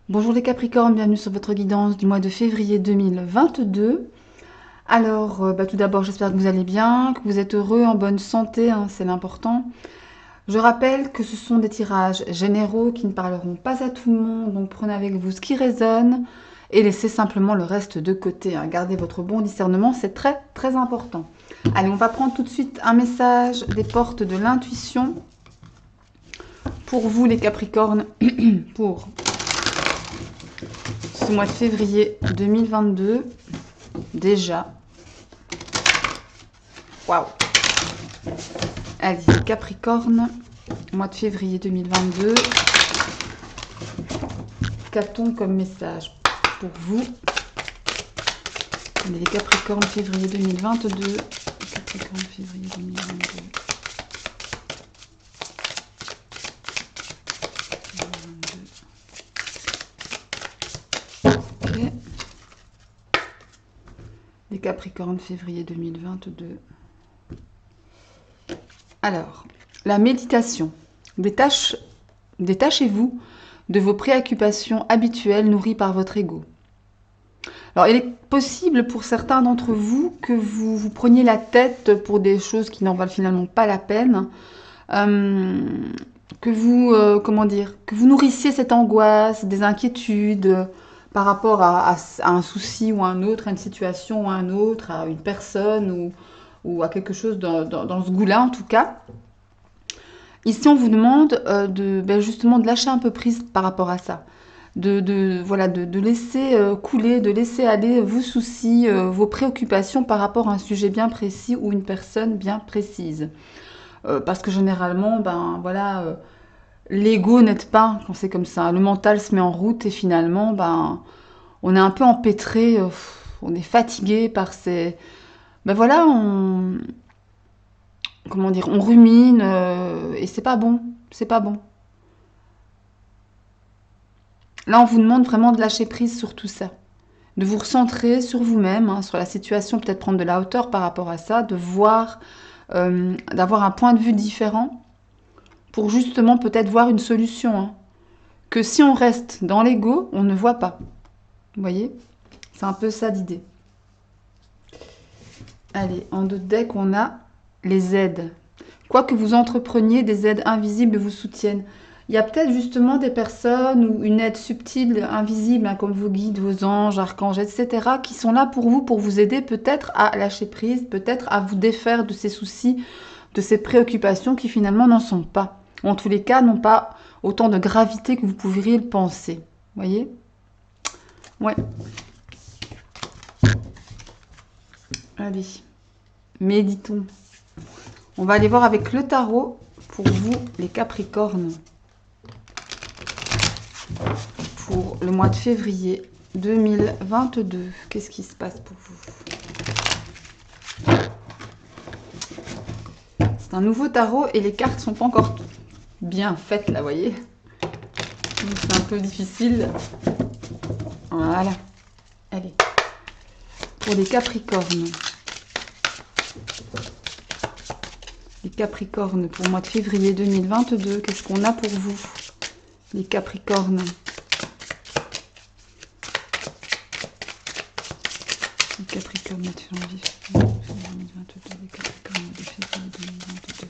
Bonjour les Capricornes, bienvenue sur votre guidance du mois de février 2022. Alors, tout d'abord, j'espère que vous allez bien, que vous êtes heureux, en bonne santé, hein, c'est l'important. Je rappelle que ce sont des tirages généraux qui ne parleront pas à tout le monde, donc prenez avec vous ce qui résonne et laissez simplement le reste de côté, hein. Gardez votre bon discernement, c'est très très important. Allez, on va prendre tout de suite un message des portes de l'intuition pour vous les Capricornes, pour ce mois de février 2022. Déjà. Waouh. Allez, Capricorne, mois de février 2022. Qu'a-t-on comme message pour vous? Les Capricornes, février 2022. Capricorne, février 2022. Ok. Les Capricornes, février 2022. Alors, la méditation. Détachez-vous de vos préoccupations habituelles nourries par votre ego. Alors, il est possible pour certains d'entre vous que vous preniez la tête pour des choses qui n'en valent finalement pas la peine, que vous, que vous nourrissiez cette angoisse, des inquiétudes par rapport à un souci ou à un autre, à une situation ou à un autre, à une personne ou à quelque chose dans ce goût-là en tout cas. Ici, on vous demande justement de lâcher un peu prise par rapport à ça. De laisser couler, de laisser aller vos soucis, vos préoccupations par rapport à un sujet bien précis ou une personne bien précise. Parce que généralement, l'ego n'aide pas quand c'est comme ça. Le mental se met en route et finalement, on est un peu empêtré, on est fatigué par ces... on rumine et c'est pas bon, c'est pas bon. Là, on vous demande vraiment de lâcher prise sur tout ça, de vous recentrer sur vous-même, hein, sur la situation, peut-être prendre de la hauteur par rapport à ça, de voir, d'avoir un point de vue différent pour justement peut-être voir une solution, hein, que si on reste dans l'ego, on ne voit pas. Vous voyez? C'est un peu ça l'idée. Allez, en deux decks, on a les aides. Quoi que vous entrepreniez, des aides invisibles vous soutiennent. Il y a peut-être justement des personnes ou une aide subtile, invisible, hein, comme vos guides, vos anges, archanges, etc., qui sont là pour vous aider peut-être à lâcher prise, peut-être à vous défaire de ces soucis, de ces préoccupations qui finalement n'en sont pas. Ou en tous les cas, n'ont pas autant de gravité que vous pourriez le penser. Vous voyez? Ouais. Allez, méditons. On va aller voir avec le tarot pour vous, les Capricornes, pour le mois de février 2022. Qu'est-ce qui se passe pour vous? C'est un nouveau tarot et les cartes sont pas encore bien faites là, vous voyez. C'est un peu difficile. Voilà. Allez. Pour les Capricornes. Les Capricornes pour le mois de février 2022. Qu'est-ce qu'on a pour vous, les Capricornes? Les Capricornes, mois de février 2022. Les Capricornes, mois de février 2022.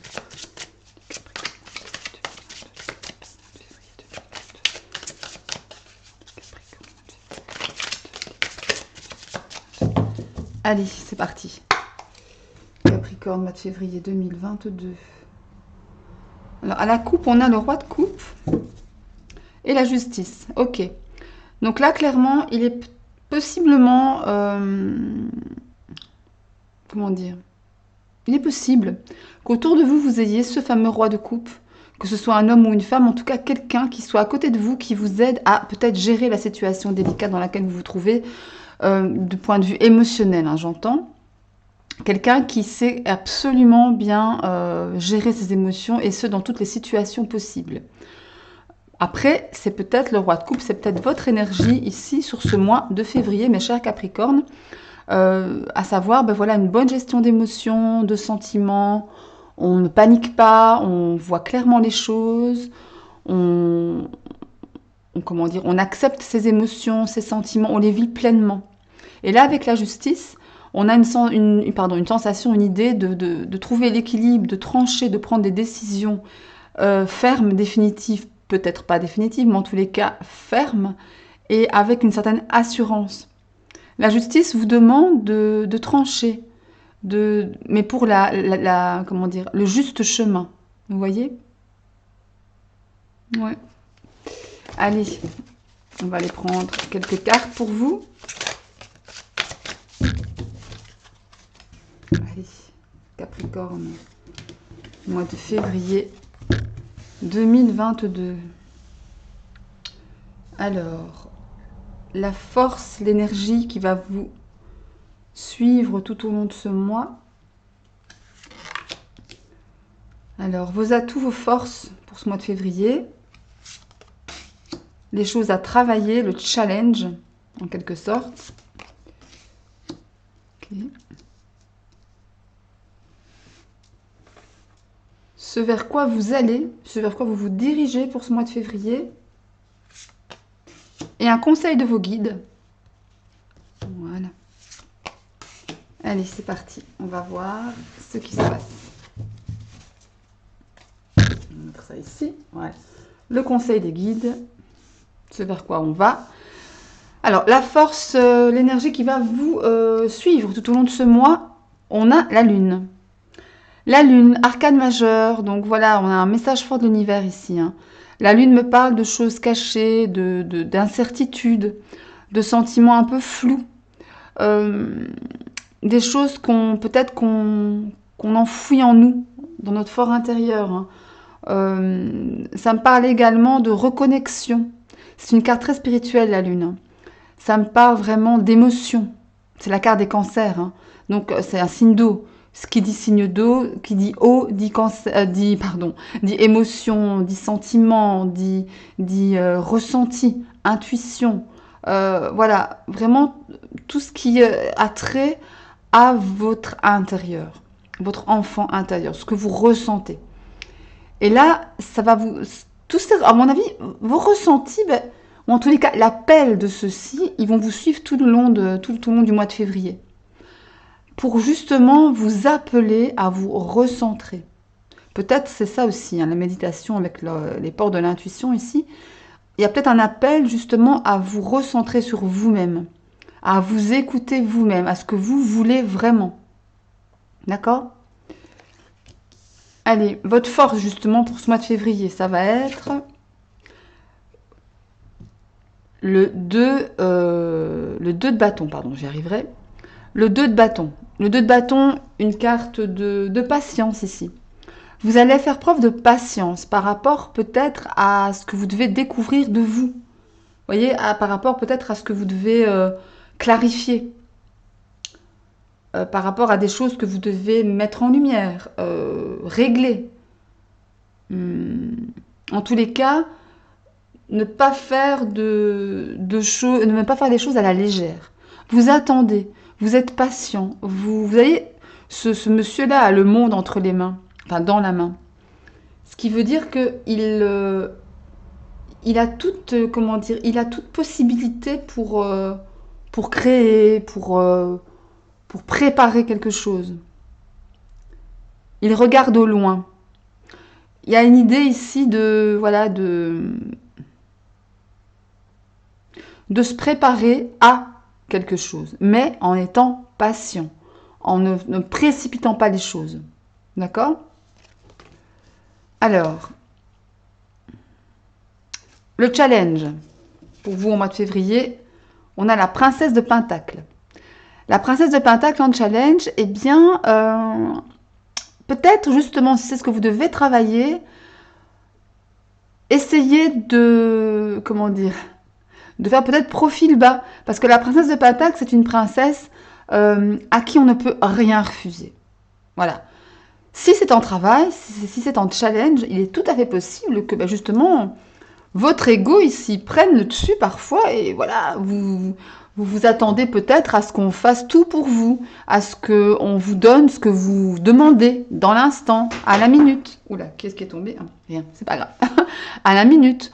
Allez, c'est parti. Capricorne, mois de février 2022. Alors, à la coupe, on a le roi de coupe et la justice. Ok. Donc là, clairement, il est possiblement... comment dire? Il est possible qu'autour de vous, vous ayez ce fameux roi de coupe, que ce soit un homme ou une femme, en tout cas quelqu'un qui soit à côté de vous, qui vous aide à peut-être gérer la situation délicate dans laquelle vous vous trouvez, du point de vue émotionnel, hein, j'entends. Quelqu'un qui sait absolument bien gérer ses émotions et ce, dans toutes les situations possibles. Après, c'est peut-être le roi de coupe, c'est peut-être votre énergie ici sur ce mois de février, mes chers Capricornes, à savoir, une bonne gestion d'émotions, de sentiments, on ne panique pas, on voit clairement les choses, on comment dire, on accepte ses émotions, ses sentiments, on les vit pleinement. Et là, avec la justice, on a une sensation, une idée de trouver l'équilibre, de trancher, de prendre des décisions fermes, définitives, peut-être pas définitives, mais en tous les cas fermes, et avec une certaine assurance. La justice vous demande de trancher, mais pour comment dire, le juste chemin. Vous voyez? Ouais. Allez, on va aller prendre quelques cartes pour vous. Allez, Capricorne, mois de février 2022. Alors, la force, l'énergie qui va vous suivre tout au long de ce mois. Alors, vos atouts, vos forces pour ce mois de février. Les choses à travailler, le challenge, en quelque sorte. Okay. Ce vers quoi vous allez, ce vers quoi vous vous dirigez pour ce mois de février. Et un conseil de vos guides. Voilà. Allez, c'est parti. On va voir ce qui se passe. On va mettre ça ici. Ouais. Le conseil des guides. Ce vers quoi on va. Alors, la force, l'énergie qui va vous suivre tout au long de ce mois, on a la Lune. La Lune, arcane majeure, donc voilà, on a un message fort de l'univers ici. Hein. La Lune me parle de choses cachées, d'incertitudes, de sentiments un peu flous. Des choses peut-être qu'on enfouit en nous, dans notre fort intérieur. Hein. Ça me parle également de reconnexion. C'est une carte très spirituelle, la Lune. Ça me parle vraiment d'émotion. C'est la carte des cancers. Hein. Donc, c'est un signe d'eau. Ce qui dit signe d'eau, qui dit eau, dit cancer, dit émotion, dit sentiment, dit ressenti, intuition. Voilà, vraiment tout ce qui a trait à votre intérieur, votre enfant intérieur, ce que vous ressentez. Et là, ça va vous... à mon avis, vos ressentis, ou en tous les cas, l'appel de ceux-ci, ils vont vous suivre tout le long du mois de février. Pour justement vous appeler à vous recentrer. Peut-être c'est ça aussi, hein, la méditation avec les portes de l'intuition ici. Il y a peut-être un appel justement à vous recentrer sur vous-même, à vous écouter vous-même, à ce que vous voulez vraiment. D'accord ? Allez, votre force justement pour ce mois de février, ça va être le 2 de bâton, pardon, j'y arriverai. Le 2 de bâton. Le 2 de bâton, une carte de patience ici. Vous allez faire preuve de patience par rapport peut-être à ce que vous devez découvrir de vous. Vous voyez, par rapport peut-être à ce que vous devez clarifier. Par rapport à des choses que vous devez mettre en lumière, régler. En tous les cas, ne pas faire des choses à la légère. Vous attendez. Vous êtes patient. Vous voyez, ce monsieur-là a le monde entre les mains, enfin dans la main. Ce qui veut dire qu'il il a toute, comment dire, il a toute possibilité pour créer, pour préparer quelque chose. Il regarde au loin. Il y a une idée ici de se préparer à quelque chose, mais en étant patient, en ne précipitant pas les choses. D'accord ? Alors, le challenge, pour vous au mois de février, on a la princesse de Pentacle. La princesse de Pentacle en challenge, eh bien, peut-être justement, si c'est ce que vous devez travailler, essayez de, comment dire, de faire peut-être profil bas. Parce que la princesse de Pentacle, c'est une princesse à qui on ne peut rien refuser. Voilà. Si c'est en travail, si c'est en challenge, il est tout à fait possible que justement, votre ego ici prenne le dessus parfois et voilà, vous attendez peut-être à ce qu'on fasse tout pour vous, à ce qu'on vous donne ce que vous demandez dans l'instant, à la minute. Oula, qu'est-ce qui est tombé ? Rien, c'est pas grave. À la minute.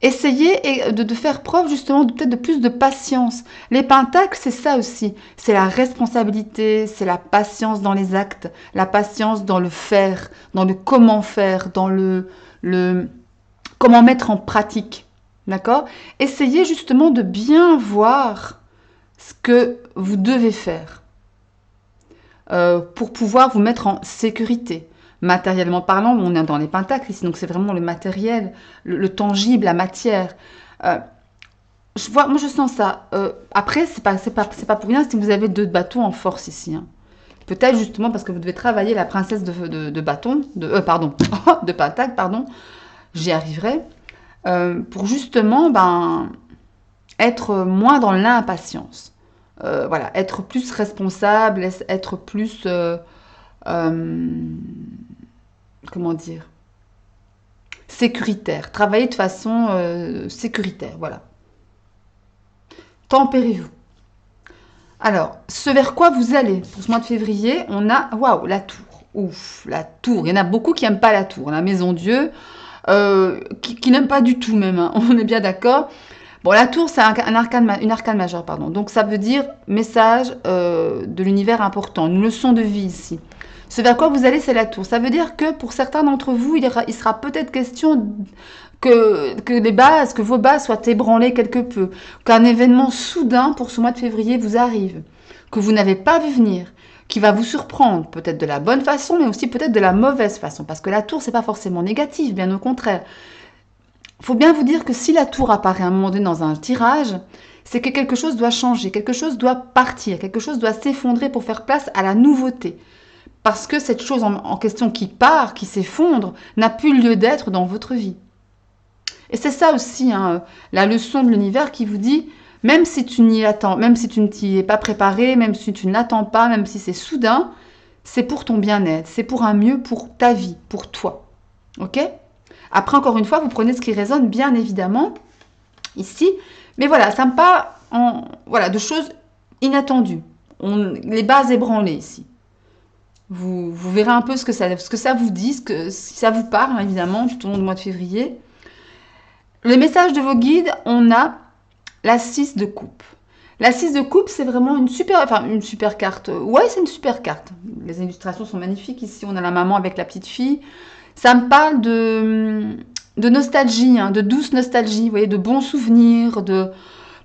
Essayez de faire preuve justement peut-être de plus de patience. Les pentacles, c'est ça aussi. C'est la responsabilité, c'est la patience dans les actes, la patience dans le faire, dans le comment mettre en pratique. D'accord? Essayez justement de bien voir ce que vous devez faire pour pouvoir vous mettre en sécurité. Matériellement parlant, on est dans les pentacles ici, donc c'est vraiment le matériel, le tangible, la matière. Euh, moi, je sens ça. Après, c'est pas pour rien si vous avez 2 bâtons en force ici. Hein. Peut-être justement parce que vous devez travailler la princesse de bâton, pardon, de pentacle, pardon. J'y arriverai. Pour justement, être moins dans l'impatience. Voilà, être plus responsable, être plus, euh, comment dire, sécuritaire. Travailler de façon sécuritaire, voilà. Tempérez-vous. Alors, ce vers quoi vous allez pour ce mois de février, on a, waouh, la tour. Ouf, la tour. Il y en a beaucoup qui n'aiment pas la tour. La maison Dieu, qui n'aiment pas du tout même. Hein. On est bien d'accord. Bon, la tour, c'est une arcane majeure, pardon. Donc, ça veut dire message de l'univers important, une leçon de vie ici. Ce vers quoi vous allez, c'est la tour. Ça veut dire que pour certains d'entre vous, il sera peut-être question que vos bases soient ébranlées quelque peu, qu'un événement soudain pour ce mois de février vous arrive, que vous n'avez pas vu venir, qui va vous surprendre, peut-être de la bonne façon, mais aussi peut-être de la mauvaise façon, parce que la tour, c'est pas forcément négatif, bien au contraire. Il faut bien vous dire que si la tour apparaît à un moment donné dans un tirage, c'est que quelque chose doit changer, quelque chose doit partir, quelque chose doit s'effondrer pour faire place à la nouveauté. Parce que cette chose en question qui part, qui s'effondre, n'a plus lieu d'être dans votre vie. Et c'est ça aussi, hein, la leçon de l'univers qui vous dit, même si tu n'y attends, même si tu ne t'y es pas préparé, même si tu ne l'attends pas, même si c'est soudain, c'est pour ton bien-être, c'est pour un mieux pour ta vie, pour toi. Ok? Après, encore une fois, vous prenez ce qui résonne, bien évidemment, ici. Mais voilà, ça me parle voilà, de choses inattendues. Les bases ébranlées ici. Vous verrez un peu ce que ça vous dit, si ça vous parle, évidemment, tout au long du mois de février. Le message de vos guides, on a la 6 de coupe. La 6 de coupe, c'est vraiment une super carte. Ouais, c'est une super carte. Les illustrations sont magnifiques. Ici, on a la maman avec la petite fille. Ça me parle de nostalgie, hein, de douce nostalgie, vous voyez, de bons souvenirs.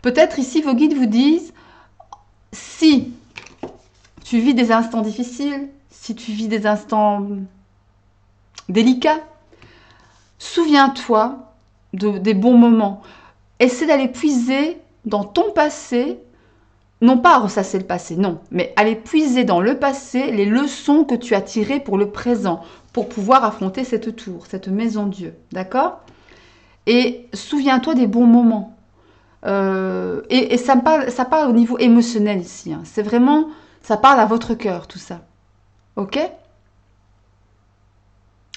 Peut-être ici, vos guides vous disent, si tu vis des instants difficiles, si tu vis des instants délicats, souviens-toi des bons moments. Essaie d'aller puiser dans ton passé, non pas à ressasser le passé, non, mais aller puiser dans le passé les leçons que tu as tirées pour le présent, pour pouvoir affronter cette tour, cette maison Dieu, d'accord? Et souviens-toi des bons moments. Et ça parle au niveau émotionnel ici. Hein. C'est vraiment, ça parle à votre cœur, tout ça. Ok?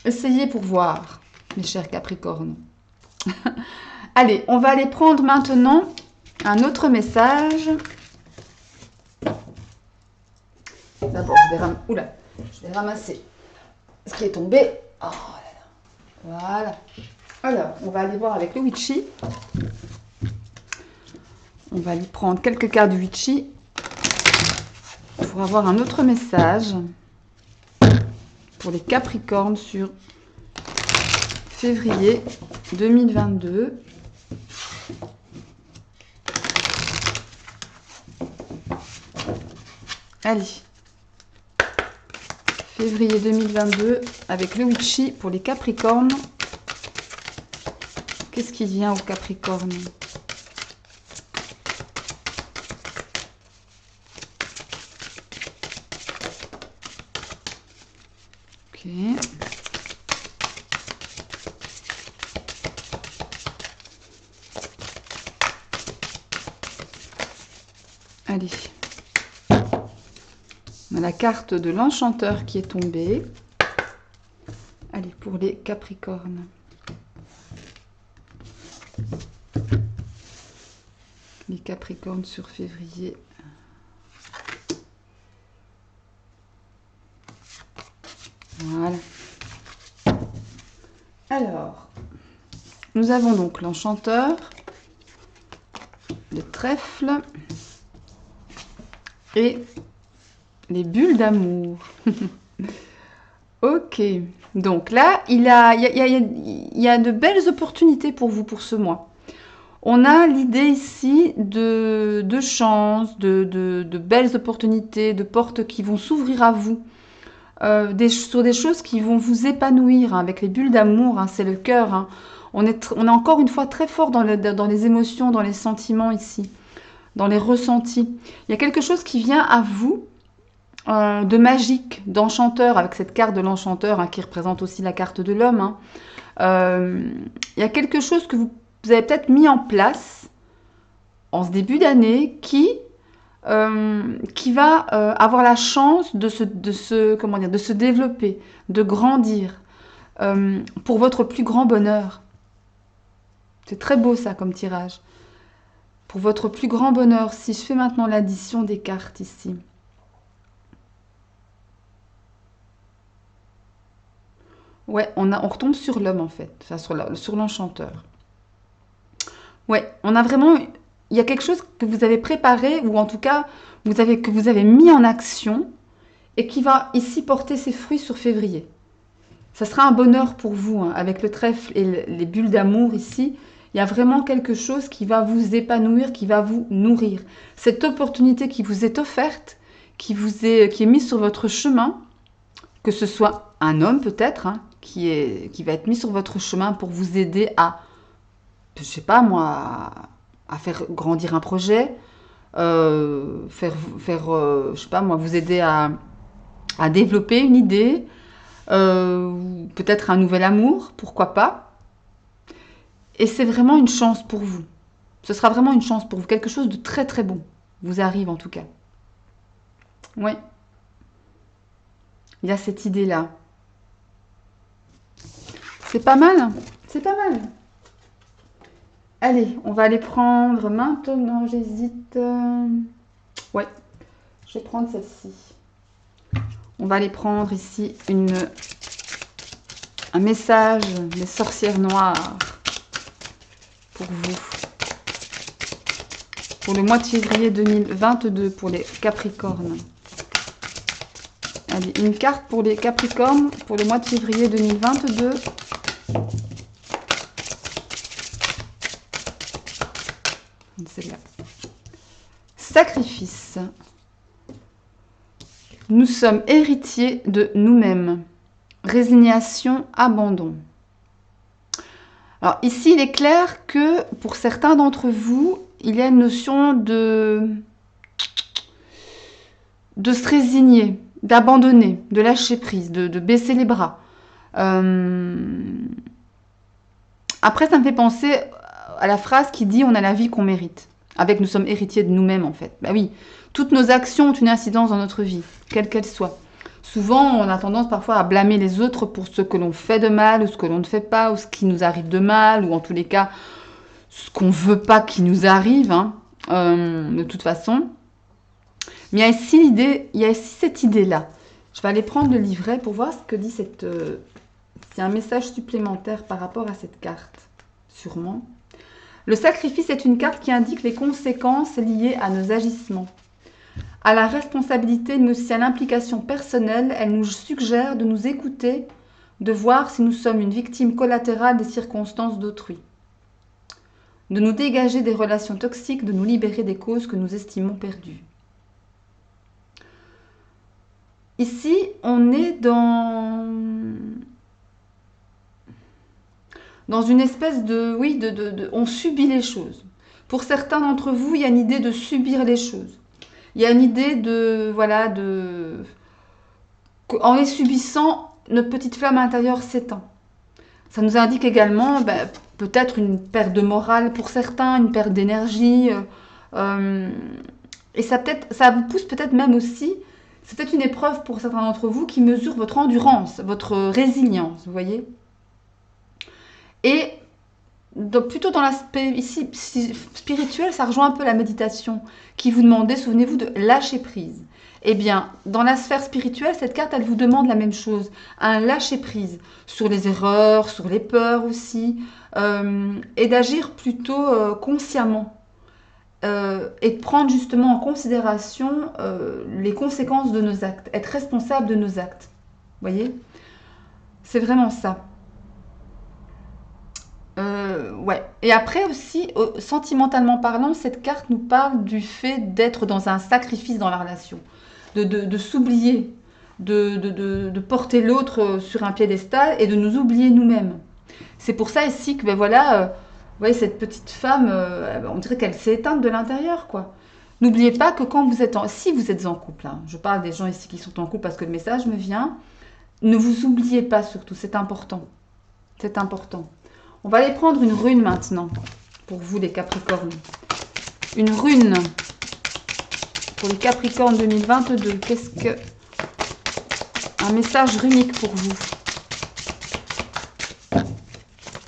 Essayez pour voir, mes chers Capricornes. Allez, on va aller prendre maintenant un autre message. D'abord, je vais ramasser ce qui est tombé. Oh là là. Voilà. Alors, on va aller voir avec le Witchy. On va lui prendre quelques cartes du Witchy pour avoir un autre message pour les Capricornes sur février 2022. Allez. Février 2022 avec le Witchy pour les Capricornes. Qu'est-ce qui vient aux Capricornes? Ok. Allez. On a la carte de l'enchanteur qui est tombée. Allez, pour les Capricornes. Les Capricornes sur février. Voilà. Alors, Nous avons donc l'enchanteur, le trèfle et les bulles d'amour. Ok, donc là, il y a de belles opportunités pour vous pour ce mois. On a l'idée ici de chance, de belles opportunités, de portes qui vont s'ouvrir à vous, sur des choses qui vont vous épanouir, hein, avec les bulles d'amour, hein, c'est le cœur. Hein. On est encore une fois très fort dans les émotions, dans les sentiments ici, dans les ressentis. Il y a quelque chose qui vient à vous de magique, d'enchanteur, avec cette carte de l'enchanteur, hein, qui représente aussi la carte de l'homme. Hein. Il y a quelque chose que vous avez peut-être mis en place en ce début d'année qui va avoir la chance comment dire, de se développer, de grandir pour votre plus grand bonheur. C'est très beau ça comme tirage. Pour votre plus grand bonheur, si je fais maintenant l'addition des cartes ici. Ouais, on retombe sur l'homme en fait, enfin, sur l'enchanteur. Ouais, on a vraiment, il y a quelque chose que vous avez préparé ou en tout cas que vous avez mis en action et qui va ici porter ses fruits sur février. Ça sera un bonheur pour vous, hein, avec le trèfle et les bulles d'amour ici. Il y a vraiment quelque chose qui va vous épanouir, qui va vous nourrir. Cette opportunité qui vous est offerte, qui est mise sur votre chemin, que ce soit un homme peut-être, hein, qui va être mis sur votre chemin pour vous aider à, je sais pas moi, à faire grandir un projet, je sais pas moi, vous aider à développer une idée, peut-être un nouvel amour, pourquoi pas. Et c'est vraiment une chance pour vous. Ce sera vraiment une chance pour vous, quelque chose de très très bon vous arrive en tout cas. Oui, il y a cette idée-là. C'est pas mal, c'est pas mal. Allez, on va aller prendre maintenant, j'hésite. Ouais, je vais prendre celle-ci. On va aller prendre ici un message des sorcières noires pour vous. Pour le mois de février 2022 pour les Capricornes. Allez, une carte pour les Capricornes pour le mois de février 2022. Celle-là. Sacrifice. Nous sommes héritiers de nous-mêmes. Résignation, abandon. Alors ici, il est clair que pour certains d'entre vous, il y a une notion de se résigner, d'abandonner, de lâcher prise, de baisser les bras. Après, ça me fait penser à la phrase qui dit « on a la vie qu'on mérite ». Avec « nous sommes héritiers de nous-mêmes » en fait. Bah oui, toutes nos actions ont une incidence dans notre vie, quelle qu'elle soit. Souvent, on a tendance parfois à blâmer les autres pour ce que l'on fait de mal ou ce que l'on ne fait pas ou ce qui nous arrive de mal ou en tous les cas, ce qu'on ne veut pas qu'il nous arrive, hein, de toute façon. Mais il y a ici cette idée-là. Je vais aller prendre le livret pour voir ce que dit cette... c'est un message supplémentaire par rapport à cette carte, sûrement. Le sacrifice est une carte qui indique les conséquences liées à nos agissements. À la responsabilité, mais aussi à l'implication personnelle, elle nous suggère de nous écouter, de voir si nous sommes une victime collatérale des circonstances d'autrui. De nous dégager des relations toxiques, de nous libérer des causes que nous estimons perdues. Ici, on est dans une espèce de... Oui, on subit les choses. Pour certains d'entre vous, il y a une idée de subir les choses. Il y a une idée de... Voilà, en les subissant, notre petite flamme intérieure s'éteint. Ça nous indique également peut-être une perte de morale pour certains, une perte d'énergie. Et ça vous pousse peut-être même aussi... C'est peut-être une épreuve pour certains d'entre vous qui mesure votre endurance, votre résilience, vous voyez. Et plutôt dans l'aspect ici spirituel, ça rejoint un peu la méditation qui vous demandait, souvenez-vous, de lâcher prise. Eh bien, dans la sphère spirituelle, cette carte, elle vous demande la même chose, un lâcher prise sur les erreurs, sur les peurs aussi, et d'agir plutôt consciemment. Et de prendre justement en considération les conséquences de nos actes, être responsable de nos actes. Vous voyez? C'est vraiment ça. Ouais. Et après aussi, sentimentalement parlant, cette carte nous parle du fait d'être dans un sacrifice dans la relation, de s'oublier, de porter l'autre sur un piédestal et de nous oublier nous-mêmes. C'est pour ça ici que, ben voilà, vous voyez, cette petite femme, on dirait qu'elle s'est éteinte de l'intérieur, quoi. N'oubliez pas que quand vous êtes si vous êtes en couple, hein, je parle des gens ici qui sont en couple parce que le message me vient, ne vous oubliez pas surtout, c'est important. C'est important. On va aller prendre une rune maintenant, pour vous les Capricornes. Une rune pour les Capricornes 2022. Qu'est-ce que... Un message runique pour vous.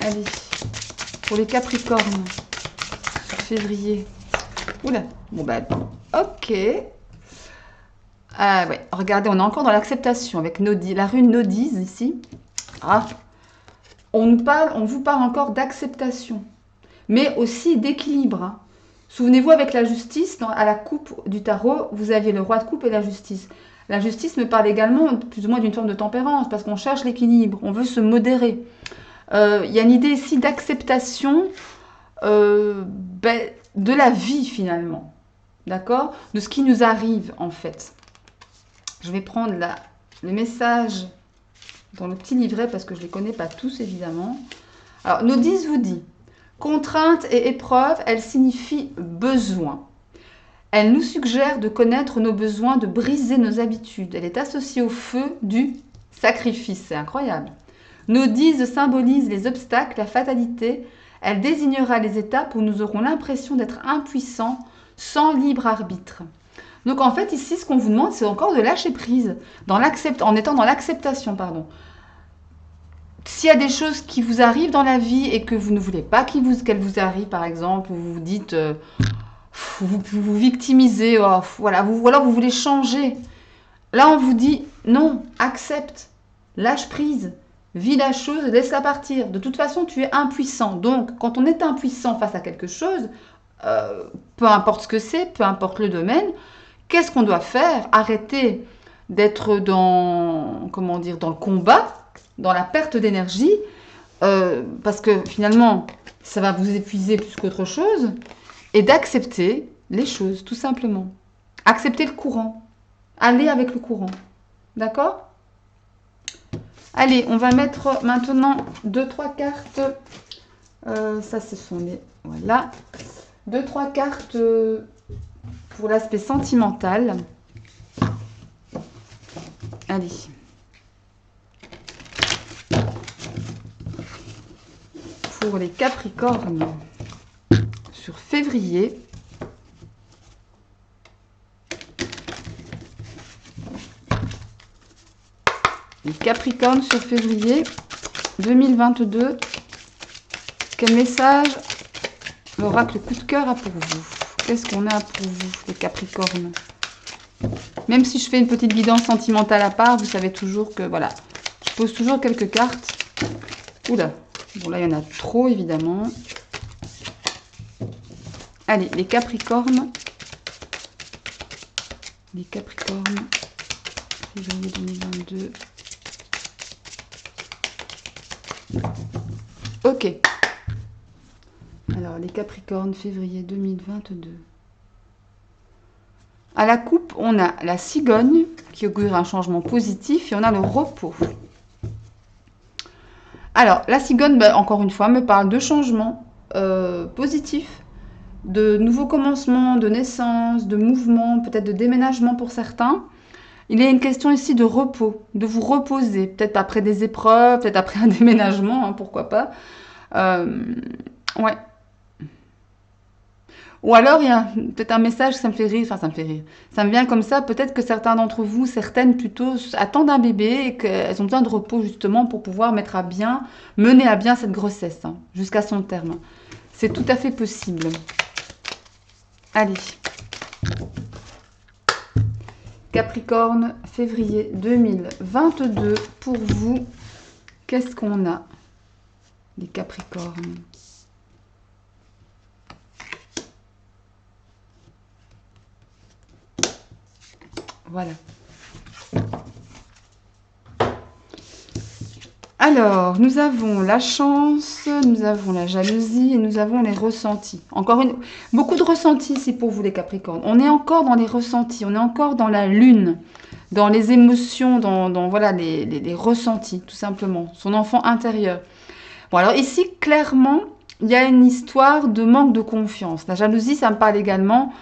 Allez, pour les Capricornes, sur février. Oula, bon ben, ok. Ah ouais, regardez, on est encore dans l'acceptation avec la rune Nodise ici. Ah, on vous parle encore d'acceptation, mais aussi d'équilibre. Hein. Souvenez-vous, avec la justice, à la coupe du tarot, vous aviez le roi de coupe et la justice. La justice me parle également plus ou moins d'une forme de tempérance, parce qu'on cherche l'équilibre, on veut se modérer. Il y a une idée ici d'acceptation de la vie finalement, d'accord? De ce qui nous arrive en fait. Je vais prendre le message dans le petit livret parce que je ne les connais pas tous évidemment. Alors, Nodise vous dit, contrainte et épreuve, elle signifie besoin. Elle nous suggère de connaître nos besoins, de briser nos habitudes. Elle est associée au feu du sacrifice, c'est incroyable. Nodise symbolise les obstacles, la fatalité. Elle désignera les étapes où nous aurons l'impression d'être impuissants, sans libre arbitre. Donc en fait, ici, ce qu'on vous demande, c'est encore de lâcher prise, en étant dans l'acceptation, pardon. S'il y a des choses qui vous arrivent dans la vie et que vous ne voulez pas qu'elles vous arrivent, par exemple, vous vous dites, vous vous victimisez, voilà, ou alors vous voulez changer. Là, on vous dit, non, accepte, lâche prise, vis la chose, laisse-la partir. De toute façon, tu es impuissant. Donc, quand on est impuissant face à quelque chose, peu importe ce que c'est, peu importe le domaine, qu'est-ce qu'on doit faire? Arrêter d'être dans, comment dire, dans le combat, dans la perte d'énergie, parce que finalement, ça va vous épuiser plus qu'autre chose, et d'accepter les choses, tout simplement. Accepter le courant. Aller avec le courant. D'accord? Allez, on va mettre maintenant 2-3 cartes. Ça, ce sont les... Voilà. 2-3 cartes pour l'aspect sentimental. Allez. Pour les Capricornes, sur février. Les Capricornes sur février 2022. Quel message l'oracle coup de cœur a pour vous? Qu'est-ce qu'on a pour vous, les Capricornes? Même si je fais une petite guidance sentimentale à part, vous savez toujours que, voilà, je pose toujours quelques cartes. Oula, bon là, il y en a trop, évidemment. Allez, les Capricornes. Les Capricornes, février 2022. Ok. Alors, les Capricornes, février 2022. À la coupe, on a la cigogne, qui augure un changement positif, et on a le repos. Alors, la cigogne, encore une fois, me parle de changements positifs, de nouveaux commencements, de naissance, de mouvements, peut-être de déménagement pour certains. Il y a une question ici de repos, de vous reposer, peut-être après des épreuves, peut-être après un déménagement, hein, pourquoi pas. Ouais. Ou alors, il y a peut-être un message, ça me fait rire, enfin ça me fait rire. Ça me vient comme ça, peut-être que certains d'entre vous, certaines plutôt, attendent un bébé et qu'elles ont besoin de repos justement pour pouvoir mettre à bien, mener à bien cette grossesse, hein, jusqu'à son terme. C'est tout à fait possible. Allez. Capricorne, février 2022, pour vous, qu'est-ce qu'on a, les Capricornes? Voilà. Alors, nous avons la chance, nous avons la jalousie et nous avons les ressentis. Beaucoup de ressentis ici pour vous les Capricornes. On est encore dans les ressentis, on est encore dans la lune, dans les émotions, dans voilà, les ressentis, tout simplement. Son enfant intérieur. Bon, alors ici, clairement, il y a une histoire de manque de confiance. La jalousie, ça me parle également,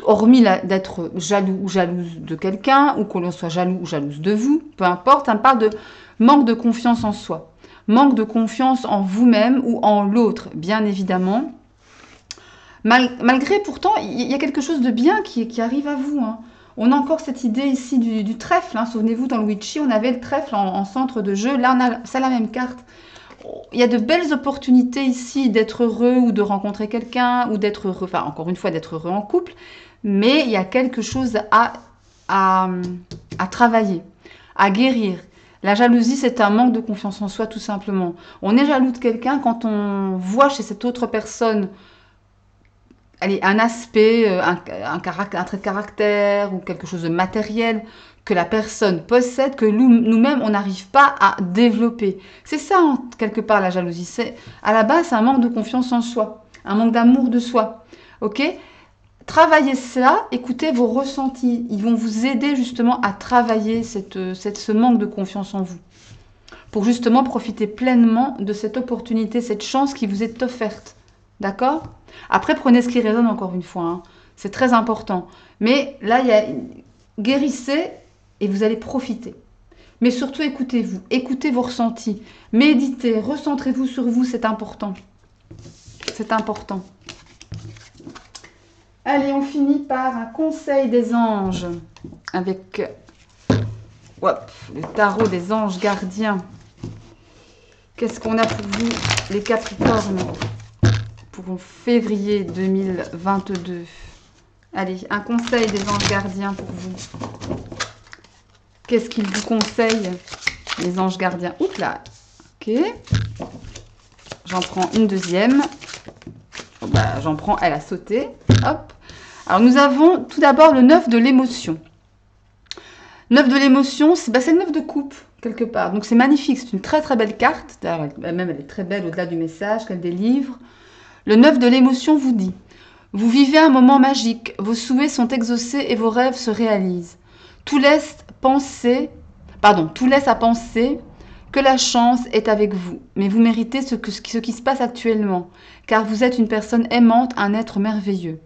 hormis d'être jaloux ou jalouse de quelqu'un, ou que l'on soit jaloux ou jalouse de vous, peu importe, ça me parle de manque de confiance en soi, manque de confiance en vous-même ou en l'autre, bien évidemment. Malgré pourtant, il y a quelque chose de bien qui arrive à vous, hein. On a encore cette idée ici du trèfle, hein. Souvenez-vous, dans le Witchy, on avait le trèfle en centre de jeu. Là, c'est la même carte. Il y a de belles opportunités ici d'être heureux ou de rencontrer quelqu'un ou d'être heureux, enfin encore une fois d'être heureux en couple, mais il y a quelque chose à travailler, à guérir. La jalousie, c'est un manque de confiance en soi tout simplement. On est jaloux de quelqu'un quand on voit chez cette autre personne allez, un aspect, un trait de caractère ou quelque chose de matériel que la personne possède, que nous-mêmes, on n'arrive pas à développer. C'est ça, quelque part, la jalousie. À la base, c'est un manque de confiance en soi, un manque d'amour de soi. Ok? Travaillez cela, écoutez vos ressentis. Ils vont vous aider justement à travailler ce manque de confiance en vous, pour justement profiter pleinement de cette opportunité, cette chance qui vous est offerte. D'accord? Après, prenez ce qui résonne encore une fois, hein. C'est très important. Mais là, guérissez et vous allez profiter. Mais surtout, écoutez-vous, écoutez vos ressentis, méditez, recentrez-vous sur vous, c'est important. C'est important. Allez, on finit par un conseil des anges avec le tarot des anges gardiens. Qu'est-ce qu'on a pour vous, les Capricornes, pour février 2022? Allez, un conseil des anges gardiens pour vous. Qu'est-ce qu'ils vous conseillent, les anges gardiens? Oups là, ok. J'en prends une deuxième. Oh, bah, j'en prends, elle a sauté. Hop. Alors, nous avons tout d'abord le 9 de l'émotion. 9 de l'émotion, c'est le 9 de coupe, quelque part. Donc, c'est magnifique. C'est une très, très belle carte. D'ailleurs, même, elle est très belle au-delà du message qu'elle délivre. Le 9 de l'émotion vous dit: vous vivez un moment magique. Vos souhaits sont exaucés et vos rêves se réalisent. Tout laisse à penser que la chance est avec vous, mais vous méritez ce qui se passe actuellement, car vous êtes une personne aimante, un être merveilleux.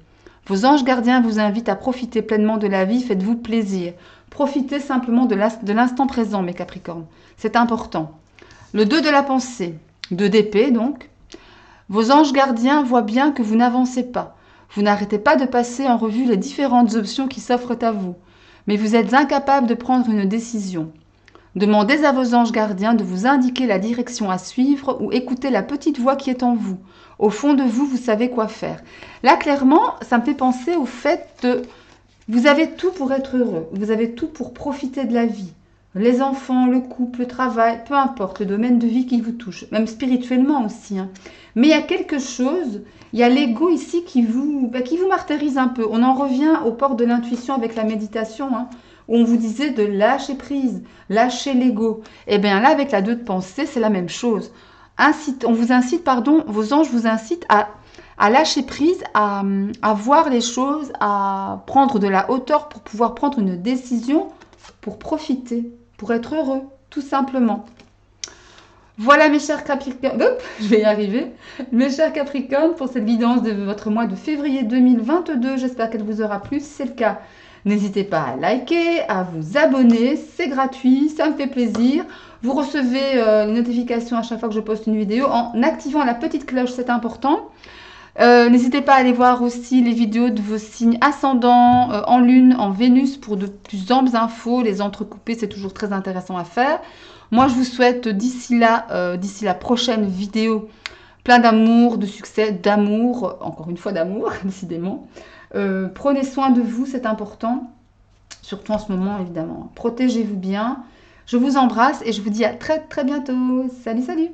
Vos anges gardiens vous invitent à profiter pleinement de la vie, faites-vous plaisir. Profitez simplement de l'instant présent, mes Capricornes. C'est important. Le 2 de la pensée, 2 d'épée donc. Vos anges gardiens voient bien que vous n'avancez pas. Vous n'arrêtez pas de passer en revue les différentes options qui s'offrent à vous, mais vous êtes incapable de prendre une décision. Demandez à vos anges gardiens de vous indiquer la direction à suivre ou écoutez la petite voix qui est en vous. Au fond de vous, vous savez quoi faire. Là, clairement, ça me fait penser au fait de... Vous avez tout pour être heureux. Vous avez tout pour profiter de la vie. Les enfants, le couple, le travail, peu importe le domaine de vie qui vous touche. Même spirituellement aussi, hein. Mais il y a quelque chose, il y a l'ego ici qui vous martyrise un peu. On en revient aux portes de l'intuition avec la méditation, hein, où on vous disait de lâcher prise, lâcher l'ego. Et bien là, avec la 2 de pensée, c'est la même chose. Vos anges vous incitent à lâcher prise, à voir les choses, à prendre de la hauteur pour pouvoir prendre une décision, pour profiter, pour être heureux, tout simplement. Voilà mes chers Capricornes, je vais y arriver. Mes chers Capricornes, pour cette guidance de votre mois de février 2022, j'espère qu'elle vous aura plu. Si c'est le cas, n'hésitez pas à liker, à vous abonner, c'est gratuit, ça me fait plaisir. Vous recevez une notification à chaque fois que je poste une vidéo en activant la petite cloche, c'est important. N'hésitez pas à aller voir aussi les vidéos de vos signes ascendants, en lune, en Vénus, pour de plus amples infos. Les entrecoupés, c'est toujours très intéressant à faire. Moi, je vous souhaite d'ici là, d'ici la prochaine vidéo, plein d'amour, de succès, d'amour, encore une fois d'amour, décidément. Prenez soin de vous, c'est important, surtout en ce moment, évidemment. Protégez-vous bien. Je vous embrasse et je vous dis à très très bientôt. Salut, salut!